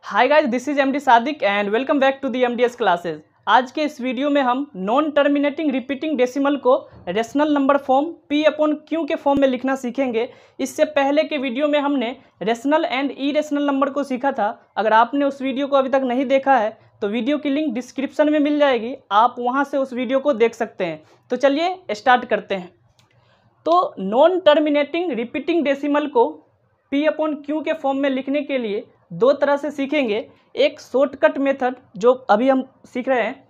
Hi guys, this is MD Sadiq and welcome back to the MDS classes. आज के इस video में हम नॉन टर्मिनेटिंग रिपीटिंग डेसिमल को rational number form P upon Q के form में लिखना सीखेंगे। इससे पहले के वीडियो में हमने रेशनल एंड इरेशनल नंबर को सीखा था। अगर आपने उस वीडियो को अभी तक नहीं देखा है तो वीडियो की लिंक डिस्क्रिप्शन में मिल जाएगी, आप वहाँ से उस वीडियो को देख सकते हैं। तो चलिए स्टार्ट करते हैं। तो नॉन टर्मिनेटिंग रिपीटिंग डेसिमल को पी अपॉन क्यू के फॉर्म में लिखने के लिए दो तरह से सीखेंगे। एक शॉर्टकट मेथड जो अभी हम सीख रहे हैं,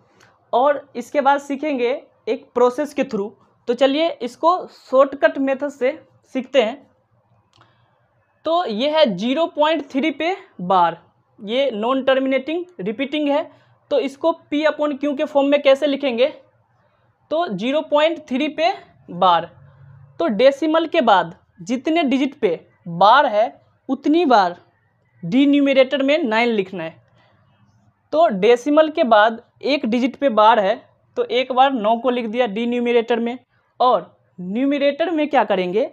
और इसके बाद सीखेंगे एक प्रोसेस के थ्रू। तो चलिए इसको शॉर्टकट मेथड से सीखते हैं। तो ये है 0.3 पे बार, ये नॉन टर्मिनेटिंग रिपीटिंग है। तो इसको पी अपॉन क्यू के फॉर्म में कैसे लिखेंगे? तो 0.3 पे बार, तो डेसिमल के बाद जितने डिजिट पे बार है उतनी बार डी न्यूमरेटर में 9 लिखना है। तो डेसिमल के बाद एक डिजिट पे बार है तो एक बार 9 को लिख दिया डी न्यूमरेटर में, और न्यूमरेटर में क्या करेंगे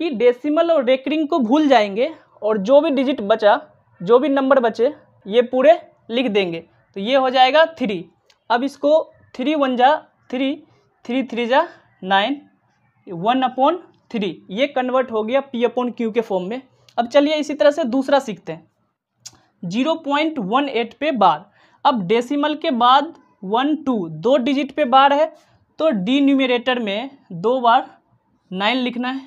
कि डेसिमल और रेकरिंग को भूल जाएंगे और जो भी डिजिट बचा, जो भी नंबर बचे, ये पूरे लिख देंगे। तो ये हो जाएगा 3। अब इसको 3 1 जा 3, 3 3 जा 9, 1/3, ये कन्वर्ट हो गया पी अपॉन क्यू के फॉर्म में। अब चलिए इसी तरह से दूसरा सीखते हैं। 0.18 पे बार, अब डेसिमल के बाद 1 2 दो डिजिट पे बार है तो डी न्यूमरेटर में 2 बार 9 लिखना है,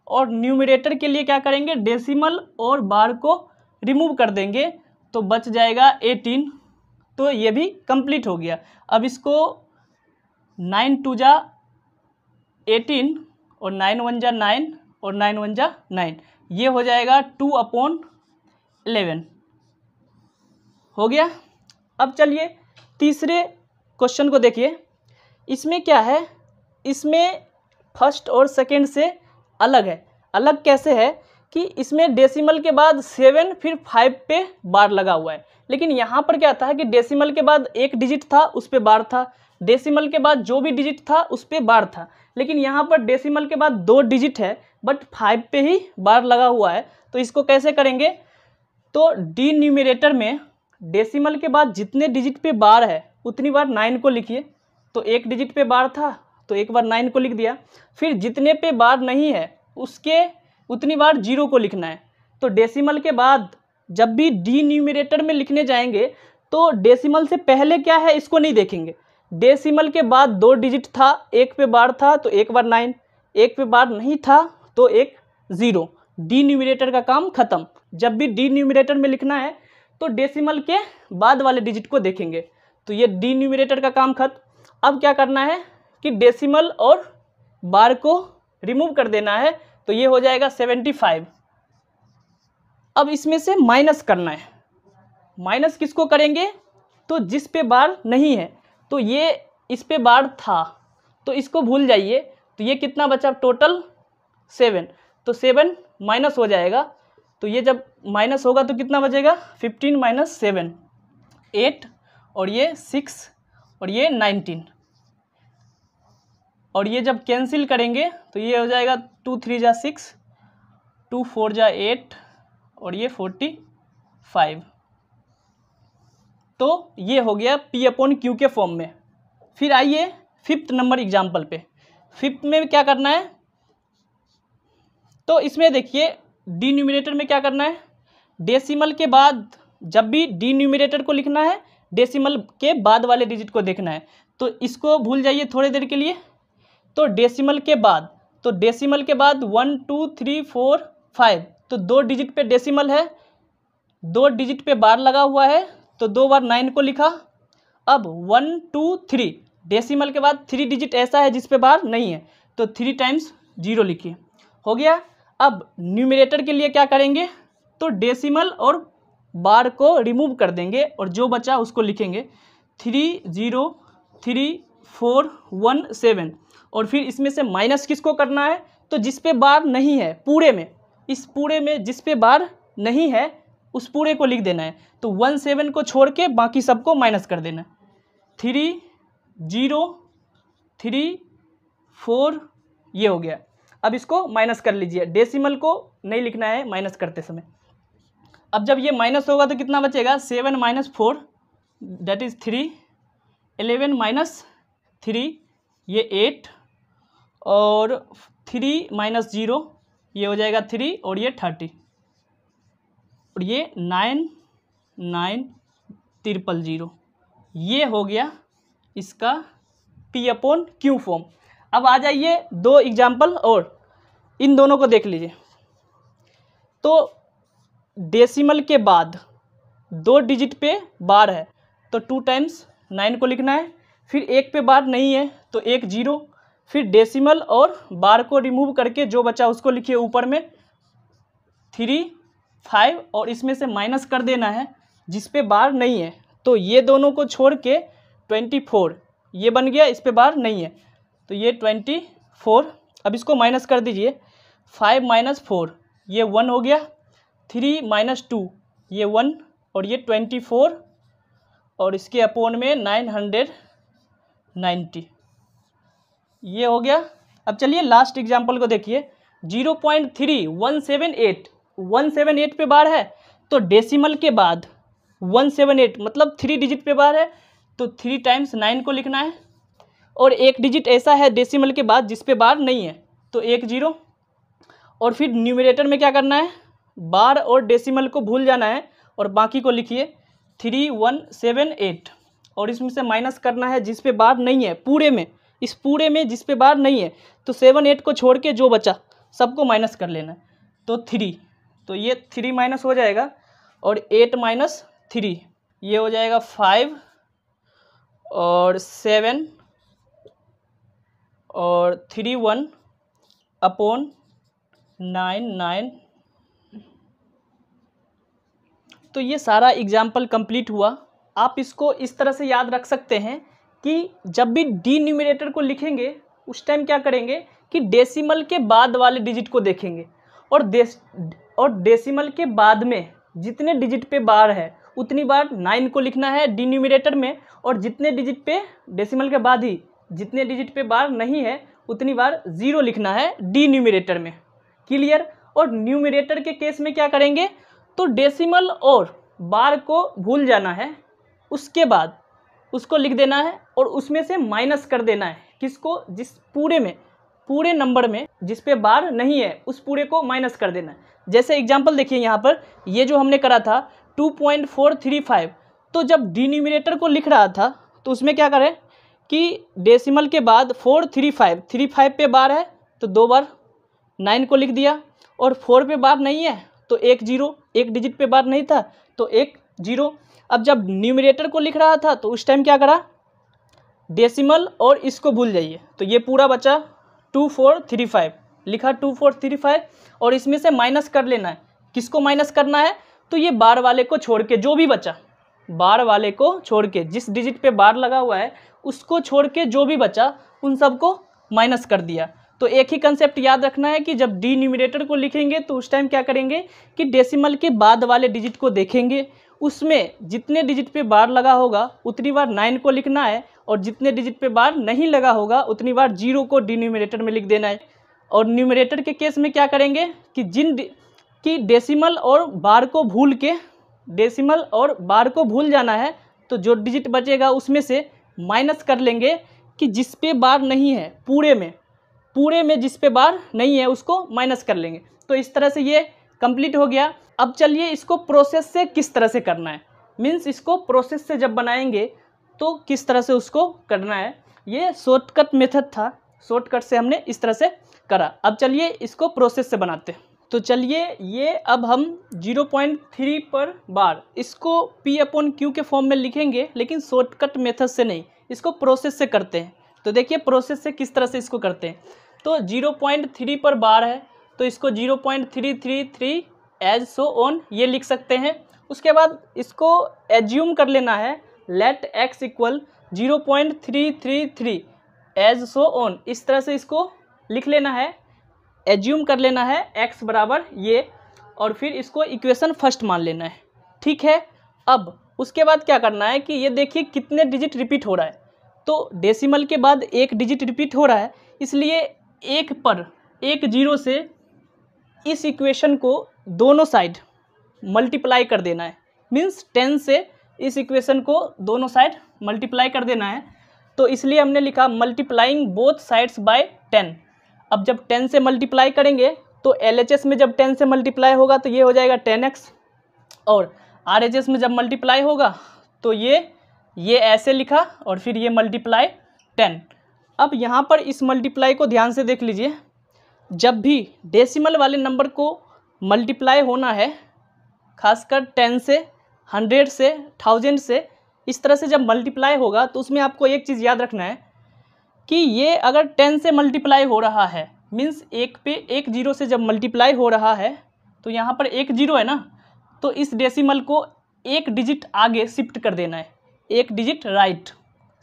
और न्यूमरेटर के लिए क्या करेंगे, डेसिमल और बार को रिमूव कर देंगे तो बच जाएगा 18। तो ये भी कंप्लीट हो गया। अब इसको 9 2 जा 18 और 9 1 जा 9 और 9 1 जा 9, ये हो जाएगा 2/11 हो गया। अब चलिए तीसरे क्वेश्चन को देखिए। इसमें क्या है, इसमें फर्स्ट और सेकंड से अलग है। अलग कैसे है कि इसमें डेसिमल के बाद 7 फिर 5 पे बार लगा हुआ है, लेकिन यहाँ पर क्या था कि डेसिमल के बाद एक डिजिट था उस पे बार था, डेसिमल के बाद जो भी डिजिट था उस पे बार था। लेकिन यहाँ पर डेसिमल के बाद 2 डिजिट है बट 5 पे ही बार लगा हुआ है। तो इसको कैसे करेंगे? तो डी न्यूमरेटर में डेसिमल के बाद जितने डिजिट पे बार है उतनी बार 9 को लिखिए। तो एक डिजिट पे बार था तो एक बार 9 को लिख दिया। फिर जितने पे बार नहीं है उसके उतनी बार 0 को लिखना है। तो डेसिमल के बाद जब भी डी न्यूमरेटर में लिखने जाएंगे तो डेसिमल से पहले क्या है इसको नहीं देखेंगे। डेसिमल के बाद 2 डिजिट था, एक पे बार था तो एक बार 9, एक पे बार नहीं था तो एक 0, डी न्यूमरेटर का काम खत्म। जब भी डी न्यूमरेटर में लिखना है तो डेसिमल के बाद वाले डिजिट को देखेंगे। तो ये डी न्यूमरेटर का काम खत्म। अब क्या करना है कि डेसिमल और बार को रिमूव कर देना है। तो ये हो जाएगा 75। अब इसमें से माइनस करना है। माइनस किसको करेंगे? तो जिस पे बार नहीं है। तो ये इस पे बार था तो इसको भूल जाइए। तो ये कितना बचा टोटल? 7। तो 7 माइनस हो जाएगा। तो ये जब माइनस होगा तो कितना बचेगा? 15 - 7 8, और ये 6 और ये 19, और ये जब कैंसिल करेंगे तो ये हो जाएगा 2 3 जा 6, 2 4 जा 8, और ये 45। तो ये हो गया पी अपॉन क्यू के फॉर्म में। फिर आइए 5th नंबर एग्जाम्पल पे। 5th में क्या करना है? तो इसमें देखिए डी न्यूमरेटर में क्या करना है, डेसिमल के बाद जब भी डी न्यूमरेटर को लिखना है डेसिमल के बाद वाले डिजिट को देखना है। तो इसको भूल जाइए थोड़ी देर के लिए। तो डेसिमल के बाद, तो डेसिमल के बाद 1 2 3 4 5, तो 2 डिजिट पे डेसिमल है, 2 डिजिट पे बार लगा हुआ है तो 2 बार 9 को लिखा। अब 1 2 3, डेसिमल के बाद 3 डिजिट ऐसा है जिस पे बार नहीं है तो 3 टाइम्स 0 लिखिए, हो गया। अब न्यूमरेटर के लिए क्या करेंगे? तो डेसिमल और बार को रिमूव कर देंगे और जो बचा उसको लिखेंगे 3 0 3 4 1 7, और फिर इसमें से माइनस किसको करना है? तो जिस पे बार नहीं है पूरे में, इस पूरे में जिस पे बार नहीं है उस पूरे को लिख देना है। तो 1 7 को छोड़ के बाकी सबको माइनस कर देना है। 3 0 3 4, ये हो गया। अब इसको माइनस कर लीजिए, डेसिमल को नहीं लिखना है माइनस करते समय। अब जब ये माइनस होगा तो कितना बचेगा, 7 माइनस 4 दैट इज़ 3, 11 माइनस 3 ये 8, और 3 माइनस 0 ये हो जाएगा 3, और ये 30, और ये 9,9,000 ये हो गया इसका P/Q फॉर्म। अब आ जाइए 2 एग्जाम्पल और इन दोनों को देख लीजिए। तो डेसिमल के बाद 2 डिजिट पे बार है तो 2 टाइम्स 9 को लिखना है, फिर 1 पे बार नहीं है तो 1 0, फिर डेसिमल और बार को रिमूव करके जो बचा उसको लिखिए ऊपर में 3 5, और इसमें से माइनस कर देना है जिस पे बार नहीं है। तो ये दोनों को छोड़ के 24 ये बन गया, इस पे बार नहीं है तो ये 24। अब इसको माइनस कर दीजिए, 5 माइनस 4 ये 1 हो गया, 3 माइनस 2 ये 1, और ये 24, और इसके अपोन में 990 ये हो गया। अब चलिए लास्ट एग्जाम्पल को देखिए, 0.3178 पे बार है तो डेसिमल के बाद 178 मतलब 3 डिजिट पे बार है तो 3 टाइम्स 9 को लिखना है, और 1 डिजिट ऐसा है डेसिमल के बाद जिस पे बार नहीं है तो 1 0, और फिर न्यूमरेटर में क्या करना है, बार और डेसिमल को भूल जाना है और बाकी को लिखिए 3178, और इसमें से माइनस करना है जिस पे बार नहीं है पूरे में, इस पूरे में जिस पे बार नहीं है तो 7 8 को छोड़ के जो बचा सबको माइनस कर लेना है तो 3, तो ये 3 माइनस हो जाएगा, और 8 माइनस 3 ये हो जाएगा 5, और 7, और 31 अपॉन 9 तो ये सारा एग्जाम्पल कंप्लीट हुआ। आप इसको इस तरह से याद रख सकते हैं कि जब भी डी न्यूमरेटर को लिखेंगे उस टाइम क्या करेंगे कि डेसिमल के बाद वाले डिजिट को देखेंगे, और डेसिमल के बाद में जितने डिजिट पे बार है उतनी बार 9 को लिखना है डी न्यूमरेटर में, और जितने डिजिट पे डेसिमल के बाद ही जितने डिजिट पे बार नहीं है उतनी बार 0 लिखना है डी न्यूमरेटर में। क्लियर। और न्यूमरेटर के केस में क्या करेंगे, तो डेसिमल और बार को भूल जाना है, उसके बाद उसको लिख देना है और उसमें से माइनस कर देना है किसको, जिस पूरे नंबर में जिस पे बार नहीं है उस पूरे को माइनस कर देना है। जैसे एग्जांपल देखिए यहाँ पर, ये जो हमने करा था 2.435, तो जब डिनोमिनेटर को लिख रहा था तो उसमें क्या करें कि डेसिमल के बाद 435 पे बार है तो 2 बार 9 को लिख दिया, और 4 पे बार नहीं है तो 1 0, एक डिजिट पे बार नहीं था तो 1 0। अब जब न्यूमरेटर को लिख रहा था तो उस टाइम क्या करा, डेसिमल और इसको भूल जाइए, तो ये पूरा बचा 2435 लिखा 2435, और इसमें से माइनस कर लेना है। किसको माइनस करना है, तो ये बार वाले को छोड़ के जो भी बचा, बार वाले को छोड़ के जिस डिजिट पे बार लगा हुआ है उसको छोड़ के जो भी बचा उन सबको माइनस कर दिया। तो एक ही कंसेप्ट याद रखना है कि जब डी न्यूमरेटर को लिखेंगे तो उस टाइम क्या करेंगे कि डेसिमल के बाद वाले डिजिट को देखेंगे, उसमें जितने डिजिट पे बार लगा होगा उतनी बार 9 को लिखना है, और जितने डिजिट पे बार नहीं लगा होगा उतनी बार 0 को डिनोमिनेटर में लिख देना है। और न्यूमरेटर के केस में क्या करेंगे कि डेसिमल और बार को भूल के, डेसिमल और बार को भूल जाना है, तो जो डिजिट बचेगा उसमें से माइनस कर लेंगे कि जिस पे बार नहीं है, पूरे में जिस पे बार नहीं है उसको माइनस कर लेंगे। तो इस तरह से ये कंप्लीट हो गया। अब चलिए इसको प्रोसेस से किस तरह से करना है, मीन्स इसको प्रोसेस से जब बनाएंगे तो किस तरह से उसको करना है। ये शॉर्टकट मेथड था, शॉर्टकट से हमने इस तरह से करा। अब चलिए इसको प्रोसेस से बनाते हैं। तो चलिए ये अब हम 0.3 पर बार इसको P/Q के फॉर्म में लिखेंगे, लेकिन शॉर्टकट मेथड से नहीं, इसको प्रोसेस से करते हैं। तो देखिए प्रोसेस से किस तरह से इसको करते हैं। तो 0.3 पर बार है तो इसको 0.333 एज सो ऑन ये लिख सकते हैं। उसके बाद इसको एज्यूम कर लेना है, let x equal 0.333 as so on, इस तरह से इसको लिख लेना है, एज्यूम कर लेना है x बराबर ये, और फिर इसको इक्वेशन फर्स्ट मान लेना है। ठीक है। अब उसके बाद क्या करना है कि ये देखिए कितने डिजिट रिपीट हो रहा है, तो डेसिमल के बाद 1 डिजिट रिपीट हो रहा है, इसलिए 1 पर 1 0 से इस इक्वेशन को दोनों साइड मल्टीप्लाई कर देना है, मीन्स 10 से इस इक्वेशन को दोनों साइड मल्टीप्लाई कर देना है। तो इसलिए हमने लिखा मल्टीप्लाइंग बोथ साइड्स बाय 10। अब जब 10 से मल्टीप्लाई करेंगे तो LHS में जब 10 से मल्टीप्लाई होगा तो ये हो जाएगा 10x, और RHS में जब मल्टीप्लाई होगा तो ये ऐसे लिखा और फिर ये मल्टीप्लाई 10। अब यहाँ पर इस मल्टीप्लाई को ध्यान से देख लीजिए, जब भी डेसिमल वाले नंबर को मल्टीप्लाई होना है, खासकर 10 से, 100 से, 1000 से, इस तरह से जब मल्टीप्लाई होगा तो उसमें आपको एक चीज़ याद रखना है कि ये अगर 10 से मल्टीप्लाई हो रहा है, मीन्स एक पे एक जीरो से जब मल्टीप्लाई हो रहा है तो यहाँ पर एक जीरो है ना, तो इस डेसिमल को एक डिजिट आगे शिफ्ट कर देना है, एक डिजिट राइट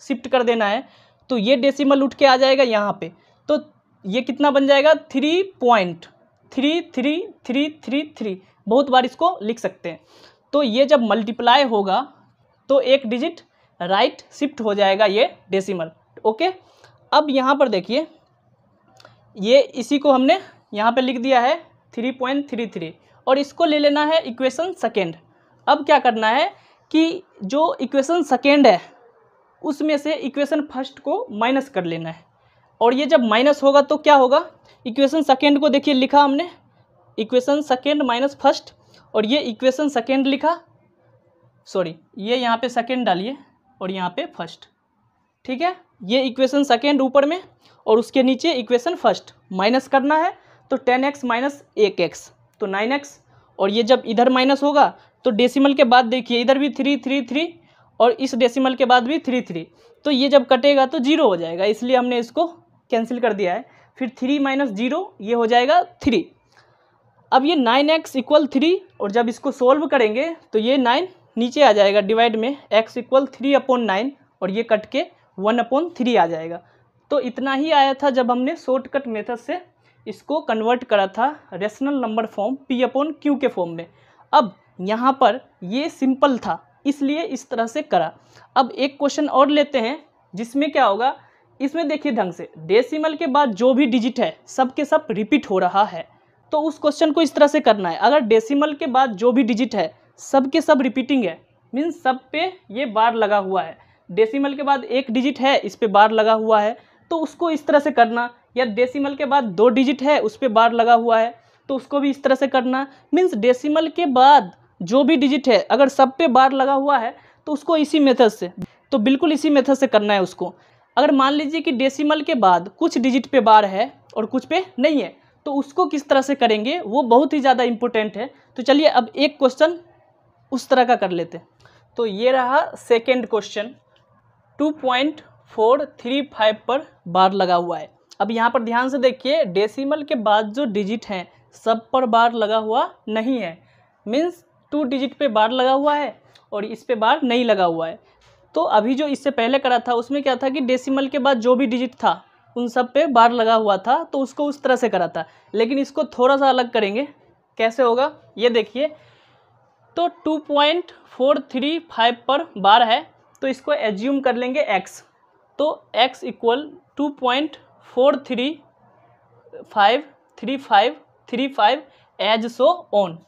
शिफ्ट कर देना है, तो ये डेसिमल उठ के आ जाएगा यहाँ पे। तो ये कितना बन जाएगा 3.3333, बहुत बार इसको लिख सकते हैं। तो ये जब मल्टीप्लाई होगा तो एक डिजिट राइट शिफ्ट हो जाएगा ये डेसिमल। ओके, अब यहाँ पर देखिए, ये इसी को हमने यहाँ पे लिख दिया है 3.33, और इसको ले लेना है इक्वेशन सेकेंड। अब क्या करना है कि जो इक्वेशन सेकेंड है उसमें से इक्वेशन फर्स्ट को माइनस कर लेना है, और ये जब माइनस होगा तो क्या होगा, इक्वेशन सेकेंड को देखिए लिखा हमने इक्वेशन सेकेंड माइनस फर्स्ट, और ये इक्वेशन सेकेंड लिखा, सॉरी ये यहाँ पे सेकेंड डालिए और यहाँ पे फर्स्ट, ठीक है। ये इक्वेशन सेकेंड ऊपर में और उसके नीचे इक्वेशन फर्स्ट, माइनस करना है तो 10x माइनस 1x तो 9x, और ये जब इधर माइनस होगा तो डेसिमल के बाद देखिए इधर भी 3 और इस डेसिमल के बाद भी 3, तो ये जब कटेगा तो 0 हो जाएगा, इसलिए हमने इसको कैंसिल कर दिया है। फिर 3 माइनस 0 ये हो जाएगा 3। अब ये 9x इक्वल 3, और जब इसको सोल्व करेंगे तो ये 9 नीचे आ जाएगा डिवाइड में, x इक्वल 3/9, और ये कट के 1/3 आ जाएगा। तो इतना ही आया था जब हमने शॉर्टकट मेथड से इसको कन्वर्ट करा था रेशनल नंबर फॉर्म P/Q के फॉर्म में। अब यहाँ पर ये सिंपल था इसलिए इस तरह से करा। अब एक क्वेश्चन और लेते हैं जिसमें क्या होगा, इसमें देखिए ढंग से, डेसिमल के बाद जो भी डिजिट है सब के सब रिपीट हो रहा है, तो उस क्वेश्चन को इस तरह से करना है। अगर डेसिमल के बाद जो भी डिजिट है सब के सब रिपीटिंग है, मीन्स सब पे ये बार लगा हुआ है, डेसिमल के बाद एक डिजिट है इस पे बार लगा हुआ है, तो उसको इस तरह से करना, या डेसिमल के बाद 2 डिजिट है उस पे बार लगा हुआ है तो उसको भी इस तरह से करना। मीन्स डेसिमल के बाद जो भी डिजिट है अगर सब पे बार लगा हुआ है तो उसको इसी मेथड से, तो बिल्कुल इसी मेथड से करना है उसको। अगर मान लीजिए कि डेसिमल के बाद कुछ डिजिट पे बार है और कुछ पे नहीं है तो उसको किस तरह से करेंगे वो बहुत ही ज़्यादा इंपॉर्टेंट है। तो चलिए अब एक क्वेश्चन उस तरह का कर लेते हैं। तो ये रहा सेकेंड क्वेश्चन, 2.435 पर बार लगा हुआ है। अब यहाँ पर ध्यान से देखिए, डेसिमल के बाद जो डिजिट हैं सब पर बार लगा हुआ नहीं है, मीन्स 2 डिजिट पे बार लगा हुआ है और इस पे बार नहीं लगा हुआ है। तो अभी जो इससे पहले करा था उसमें क्या था कि डेसिमल के बाद जो भी डिजिट था उन सब पे बार लगा हुआ था, तो उसको उस तरह से करा था। लेकिन इसको थोड़ा सा अलग करेंगे, कैसे होगा ये देखिए। तो 2.435 पर बार है तो इसको एज्यूम कर लेंगे x, तो x equal 2.43535 as so on.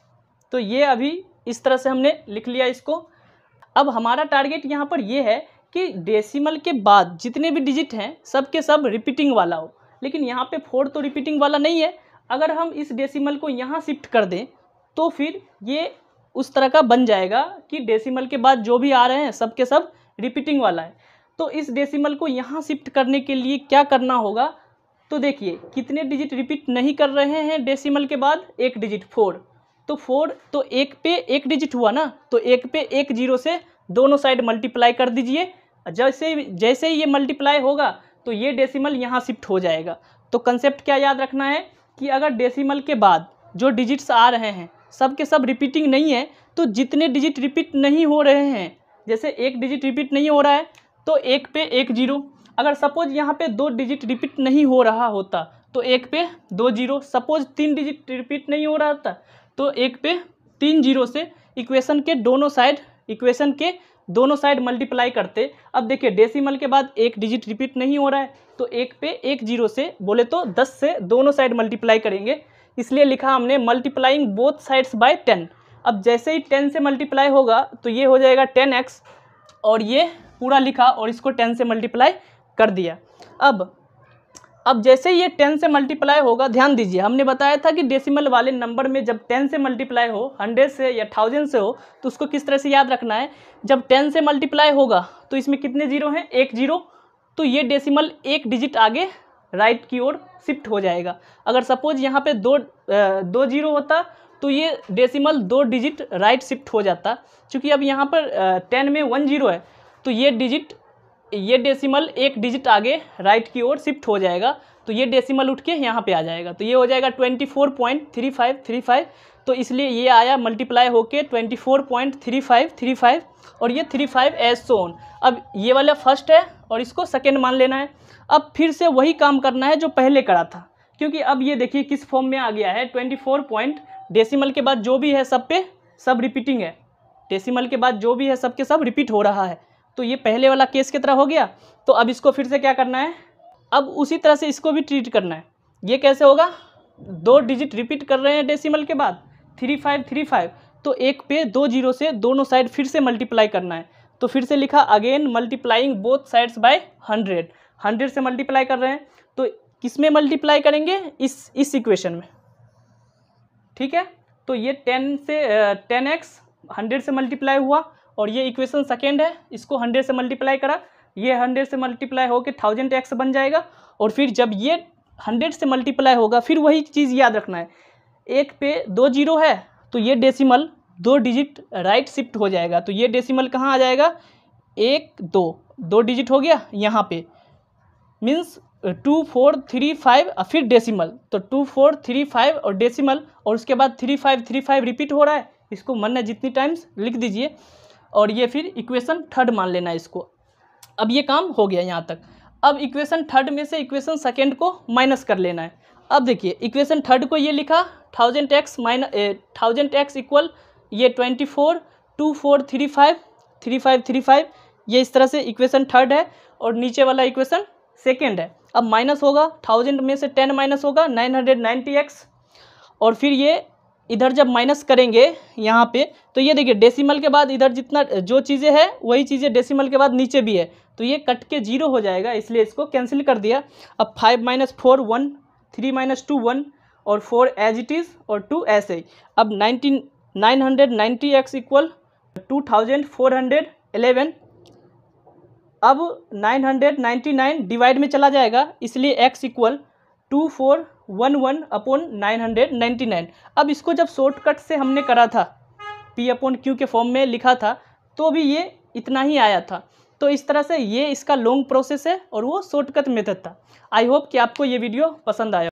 तो ये अभी इस तरह से हमने लिख लिया इसको। अब हमारा टारगेट यहाँ पर ये है कि डेसिमल के बाद जितने भी डिजिट हैं सब के सब रिपीटिंग वाला हो, लेकिन यहाँ पे 4 तो रिपीटिंग वाला नहीं है। अगर हम इस डेसिमल को यहाँ शिफ्ट कर दें तो फिर ये उस तरह का बन जाएगा कि डेसिमल के बाद जो भी आ रहे हैं सब के सब रिपीटिंग वाला है। तो इस डेसिमल को यहाँ शिफ्ट करने के लिए क्या करना होगा, तो देखिए कितने डिजिट रिपीट नहीं कर रहे हैं डेसिमल के बाद, एक डिजिट 4, तो 4 तो एक पे एक डिजिट हुआ ना, तो एक पे एक जीरो से दोनों साइड मल्टीप्लाई कर दीजिए। जैसे ही ये मल्टीप्लाई होगा तो ये डेसिमल यहाँ शिफ्ट हो जाएगा। तो कंसेप्ट क्या याद रखना है कि अगर डेसिमल के बाद जो डिजिट्स आ रहे हैं सब के सब रिपीटिंग नहीं है, तो जितने डिजिट रिपीट नहीं हो रहे हैं, जैसे एक डिजिट रिपीट नहीं हो रहा है तो एक पे एक जीरो, अगर सपोज यहाँ पे 2 डिजिट रिपीट नहीं हो रहा होता तो एक पे 2 जीरो, सपोज 3 डिजिट रिपीट नहीं हो रहा था तो एक पे 3 जीरो से इक्वेशन के दोनों साइड मल्टीप्लाई करते। अब देखिए डेसिमल के बाद एक डिजिट रिपीट नहीं हो रहा है तो एक पे एक जीरो से बोले तो 10 से दोनों साइड मल्टीप्लाई करेंगे, इसलिए लिखा हमने मल्टीप्लाइंग बोथ साइड्स बाय 10। अब जैसे ही 10 से मल्टीप्लाई होगा तो ये हो जाएगा 10x, और ये पूरा लिखा और इसको 10 से मल्टीप्लाई कर दिया। अब जैसे ये 10 से मल्टीप्लाई होगा, ध्यान दीजिए हमने बताया था कि डेसिमल वाले नंबर में जब 10 से मल्टीप्लाई हो, 100 से या 1000 से हो, तो उसको किस तरह से याद रखना है। जब 10 से मल्टीप्लाई होगा तो इसमें कितने जीरो हैं, 1 जीरो, तो ये डेसिमल एक डिजिट आगे राइट की ओर शिफ्ट हो जाएगा। अगर सपोज यहाँ पे दो जीरो होता तो ये डेसिमल 2 डिजिट राइट शिफ्ट हो जाता। क्योंकि अब यहाँ पर 10 में 1 जीरो है तो ये डेसिमल एक डिजिट आगे राइट की ओर शिफ्ट हो जाएगा, तो ये डेसिमल उठ के यहाँ पे आ जाएगा, तो ये हो जाएगा 24.3535। तो इसलिए ये आया मल्टीप्लाई होके 24.3535 और ये 35 एज सो ऑन। अब ये वाला फर्स्ट है और इसको सेकेंड मान लेना है। अब फिर से वही काम करना है जो पहले करा था, क्योंकि अब ये देखिए किस फॉर्म में आ गया है, 24 पॉइंट डेसिमल के बाद जो भी है सब पे सब रिपीटिंग है, डेसिमल के बाद जो भी है सब के सब रिपीट हो रहा है। तो ये पहले वाला केस की तरह हो गया। तो अब इसको फिर से क्या करना है, अब उसी तरह से इसको भी ट्रीट करना है। ये कैसे होगा, 2 डिजिट रिपीट कर रहे हैं डेसिमल के बाद 3535, तो एक पे 2 जीरो से दोनों साइड फिर से मल्टीप्लाई करना है। तो फिर से लिखा again multiplying both sides by 100 से मल्टीप्लाई कर रहे हैं। तो किस में मल्टीप्लाई करेंगे, इस इक्वेशन में, ठीक है। तो ये 10x 100 से मल्टीप्लाई हुआ और ये इक्वेशन सेकेंड है, इसको 100 से मल्टीप्लाई करा, ये 100 से मल्टीप्लाई होकर 1000x बन जाएगा। और फिर जब ये 100 से मल्टीप्लाई होगा फिर वही चीज़ याद रखना है, एक पे 2 जीरो है तो ये डेसिमल 2 डिजिट राइट शिफ्ट हो जाएगा। तो ये डेसिमल कहाँ आ जाएगा, 1 2 डिजिट हो गया यहाँ पे, मीन्स 2435 फिर डेसिमल, तो 2435 और डेसिमल और उसके बाद 3535 रिपीट हो रहा है। इसको मन है जितनी टाइम्स लिख दीजिए और ये फिर इक्वेशन थर्ड मान लेना है इसको। अब ये काम हो गया यहाँ तक। अब इक्वेशन थर्ड में से इक्वेशन सेकेंड को माइनस कर लेना है। अब देखिए इक्वेशन थर्ड को ये लिखा 1000x इक्वल ये 24 2435 ये इस तरह से इक्वेशन थर्ड है और नीचे वाला इक्वेशन सेकेंड है। अब माइनस होगा, 1000 में से 10 माइनस होगा 990x, और फिर ये इधर जब माइनस करेंगे यहाँ पे तो ये देखिए डेसिमल के बाद इधर जितना जो चीज़ें हैं वही चीज़ें डेसिमल के बाद नीचे भी है, तो ये कट के 0 हो जाएगा, इसलिए इसको कैंसिल कर दिया। अब 5 - 4 1, 3 - 2 1 और 4 एज इट इज़ और 2 ऐसे ही। अब 990x इक्वल 2411। अब 999 डिवाइड में चला जाएगा, इसलिए x इक्वल 2411/999। अब इसको जब शॉर्टकट से हमने करा था, P/Q के फॉर्म में लिखा था, तो भी ये इतना ही आया था। तो इस तरह से ये इसका लॉन्ग प्रोसेस है और वो शॉर्टकट मेथड था। आई होप कि आपको ये वीडियो पसंद आया।